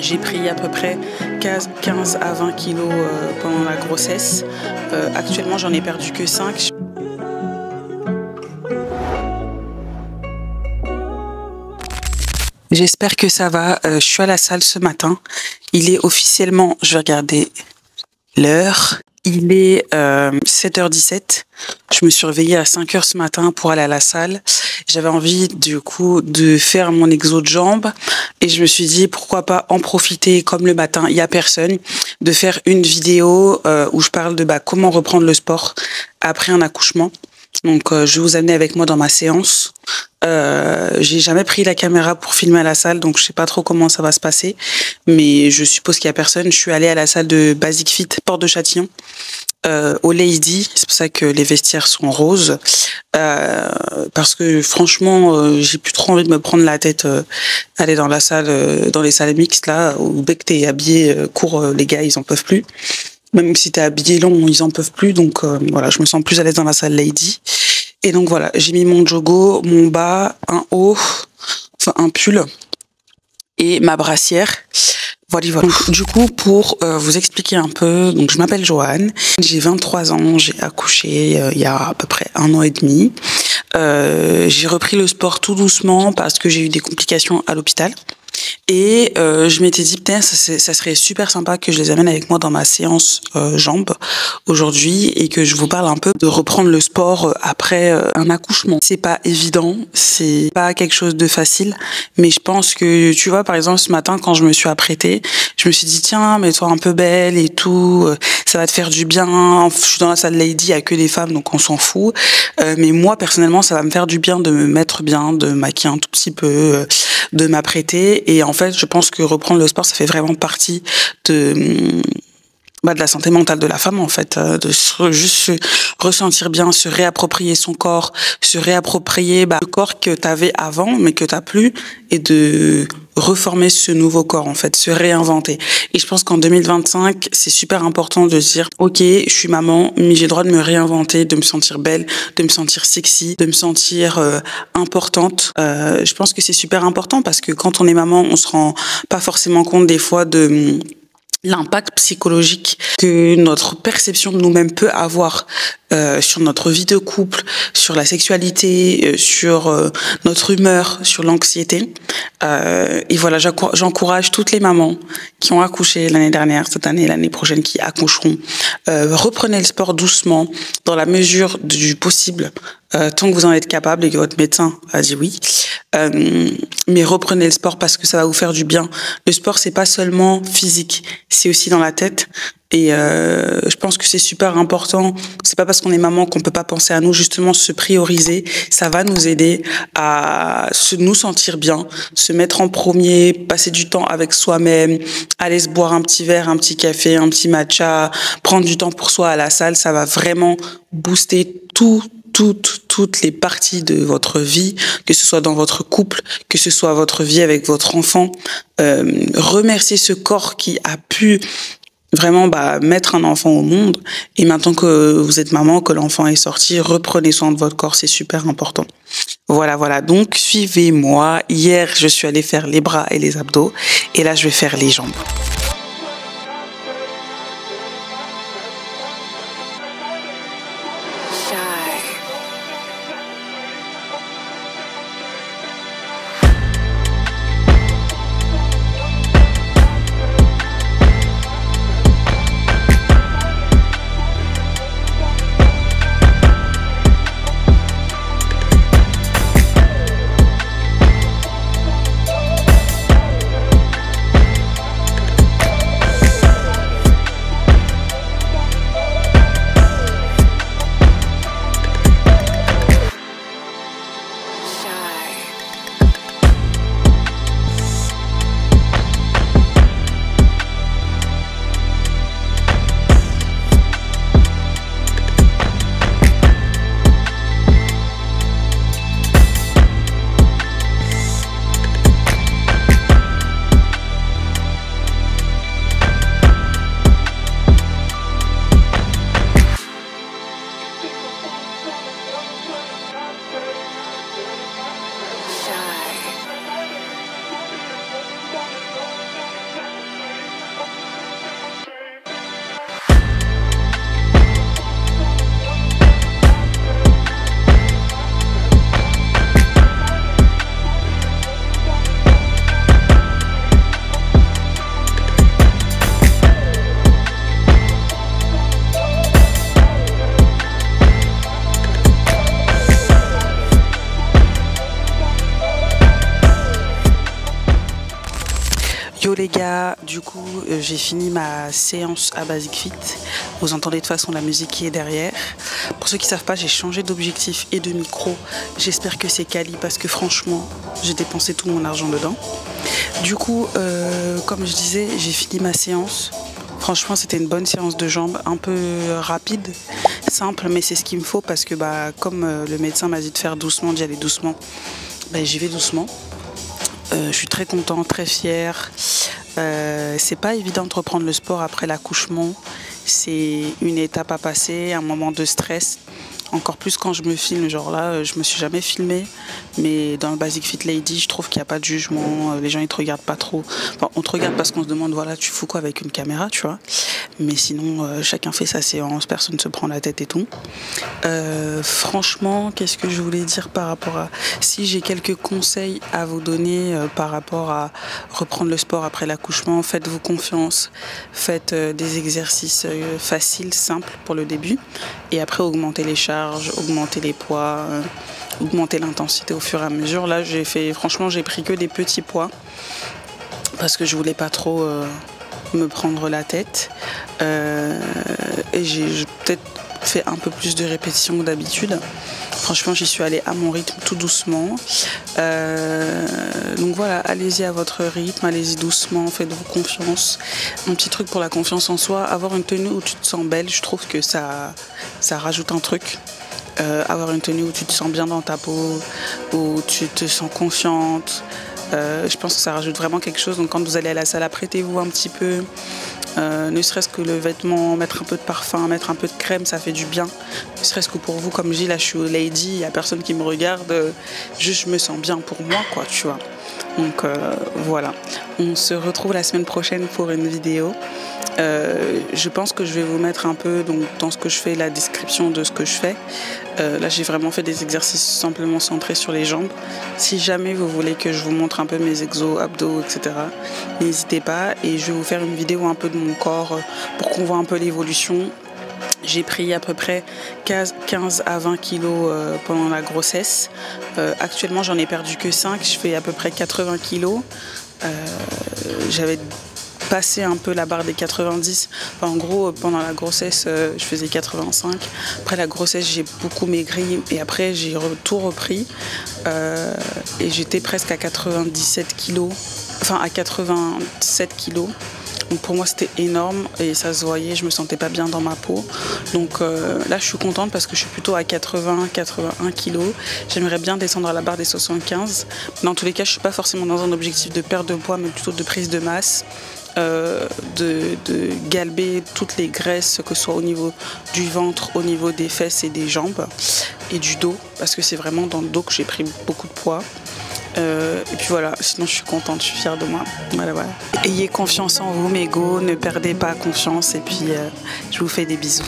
J'ai pris à peu près 15 à 20 kilos pendant la grossesse. Actuellement, j'en ai perdu que 5. J'espère que ça va. Je suis à la salle ce matin. Il est officiellement, je vais regarder l'heure. Il est 7h17. Je me suis réveillée à 5h ce matin pour aller à la salle. J'avais envie du coup de faire mon exo de jambes et je me suis dit pourquoi pas en profiter comme le matin, il y a personne, de faire une vidéo où je parle de comment reprendre le sport après un accouchement. Donc je vais vous amener avec moi dans ma séance. J'ai jamais pris la caméra pour filmer à la salle, donc je sais pas trop comment ça va se passer, mais je suppose qu'il y a personne. Je suis allée à la salle de Basic Fit, Porte de Châtillon, au Lady. C'est pour ça que les vestiaires sont roses, parce que franchement, j'ai plus trop envie de me prendre la tête, aller dans la salle, dans les salles mixtes là, où dès que t'es habillé court, les gars ils en peuvent plus. Même si t'es habillé long, ils en peuvent plus. Donc voilà, je me sens plus à l'aise dans la salle Lady. Et donc voilà, j'ai mis mon jogo, mon bas, un haut, enfin un pull et ma brassière. Voilà. Donc, du coup, pour vous expliquer un peu, donc je m'appelle Joanne, j'ai 23 ans, j'ai accouché il y a à peu près 1 an et demi. J'ai repris le sport tout doucement parce que j'ai eu des complications à l'hôpital. Et je m'étais dit, putain, ça serait super sympa que je les amène avec moi dans ma séance jambes aujourd'hui et que je vous parle un peu de reprendre le sport après un accouchement. C'est pas évident, c'est pas quelque chose de facile, mais je pense que, tu vois, par exemple, ce matin, quand je me suis apprêtée, je me suis dit, tiens, mets-toi un peu belle et tout, ça va te faire du bien. Je suis dans la salle Lady, il y a que des femmes, donc on s'en fout. Mais moi, personnellement, ça va me faire du bien de me mettre bien, de me maquiller un tout petit peu, de m'apprêter. Et en fait, je pense que reprendre le sport, ça fait vraiment partie de la santé mentale de la femme, en fait, juste se ressentir bien, se réapproprier son corps, se réapproprier le corps que t'avais avant, mais que t'as plus, et de reformer ce nouveau corps, en fait, se réinventer. Et je pense qu'en 2025, c'est super important de se dire, ok, je suis maman, mais j'ai le droit de me réinventer, de me sentir belle, de me sentir sexy, de me sentir importante. Je pense que c'est super important parce que quand on est maman, on se rend pas forcément compte des fois de l'impact psychologique que notre perception de nous-mêmes peut avoir sur notre vie de couple, sur la sexualité, sur notre humeur, sur l'anxiété. Et voilà, j'encourage toutes les mamans qui ont accouché l'année dernière, cette année, l'année prochaine, qui accoucheront. Reprenez le sport doucement, dans la mesure du possible, tant que vous en êtes capable et que votre médecin a dit oui. Mais reprenez le sport parce que ça va vous faire du bien. Le sport, c'est pas seulement physique, c'est aussi dans la tête. Et je pense que c'est super important. C'est pas parce qu'on est maman qu'on peut pas penser à nous. Justement, se prioriser, ça va nous aider à nous sentir bien, se mettre en premier, passer du temps avec soi-même, aller se boire un petit verre, un petit café, un petit matcha, prendre du temps pour soi à la salle. Ça va vraiment booster toutes les parties de votre vie, que ce soit dans votre couple, que ce soit votre vie avec votre enfant. Remercier ce corps qui a pu vraiment mettre un enfant au monde. Et maintenant que vous êtes maman, que l'enfant est sorti, reprenez soin de votre corps, c'est super important. Voilà, donc suivez-moi. Hier, je suis allée faire les bras et les abdos, et là, je vais faire les jambes. Yo les gars, du coup j'ai fini ma séance à Basic Fit. Vous entendez de toute façon la musique qui est derrière. Pour ceux qui savent pas, j'ai changé d'objectif et de micro. J'espère que c'est quali parce que franchement j'ai dépensé tout mon argent dedans. Du coup comme je disais, j'ai fini ma séance. Franchement c'était une bonne séance de jambes, un peu rapide, simple, mais c'est ce qu'il me faut parce que comme le médecin m'a dit de faire doucement, d'y aller doucement, j'y vais doucement. Je suis très contente, très fière. C'est pas évident de reprendre le sport après l'accouchement. C'est une étape à passer, un moment de stress. Encore plus quand je me filme, genre là, je me suis jamais filmée. Mais dans le Basic Fit Lady, je trouve qu'il n'y a pas de jugement. Les gens, ils te regardent pas trop. Enfin, on te regarde parce qu'on se demande, voilà, tu fous quoi avec une caméra, tu vois. Mais sinon, chacun fait sa séance, personne ne se prend la tête et tout. Franchement, qu'est-ce que je voulais dire par rapport à... Si j'ai quelques conseils à vous donner par rapport à reprendre le sport après l'accouchement, faites-vous confiance. Faites des exercices faciles, simples pour le début. Et après, augmentez les charges, augmentez les poids, augmentez l'intensité au fur et à mesure. Là, franchement, j'ai pris que des petits poids parce que je voulais pas trop me prendre la tête. Et j'ai peut-être fait un peu plus de répétitions que d'habitude. Franchement, j'y suis allée à mon rythme, tout doucement. Donc voilà, allez-y à votre rythme, allez-y doucement, faites-vous confiance. Un petit truc pour la confiance en soi, avoir une tenue où tu te sens belle, je trouve que ça rajoute un truc. Avoir une tenue où tu te sens bien dans ta peau, où tu te sens confiante. Je pense que ça rajoute vraiment quelque chose. Donc quand vous allez à la salle, apprêtez-vous un petit peu. Ne serait-ce que le vêtement, mettre un peu de parfum, mettre un peu de crème, ça fait du bien. Ne serait-ce que pour vous, comme je dis, là je suis au lady, il n'y a personne qui me regarde, juste je me sens bien pour moi, quoi, tu vois. Donc voilà, on se retrouve la semaine prochaine pour une vidéo. Je pense que je vais vous mettre un peu donc, dans ce que je fais, la description de ce que je fais. Là j'ai vraiment fait des exercices simplement centrés sur les jambes. Si jamais vous voulez que je vous montre un peu mes exos, abdos, etc., n'hésitez pas. Et je vais vous faire une vidéo un peu de mon corps pour qu'on voit un peu l'évolution. J'ai pris à peu près 15 à 20 kilos pendant la grossesse. Actuellement j'en ai perdu que 5, je fais à peu près 80 kilos. J'avais passé un peu la barre des 90. Enfin, en gros, pendant la grossesse, je faisais 85. Après la grossesse, j'ai beaucoup maigri et après, j'ai tout repris. Et j'étais presque à 97 kilos. Enfin, à 87 kilos. Donc pour moi, c'était énorme et ça se voyait, je me sentais pas bien dans ma peau. Donc là, je suis contente parce que je suis plutôt à 81 kilos. J'aimerais bien descendre à la barre des 75. Dans tous les cas, je suis pas forcément dans un objectif de perte de poids, mais plutôt de prise de masse. De galber toutes les graisses, que ce soit au niveau du ventre, au niveau des fesses et des jambes et du dos, parce que c'est vraiment dans le dos que j'ai pris beaucoup de poids. Et puis voilà, sinon je suis contente, je suis fière de moi. Voilà. Ayez confiance en vous, mes go, ne perdez pas confiance et puis je vous fais des bisous.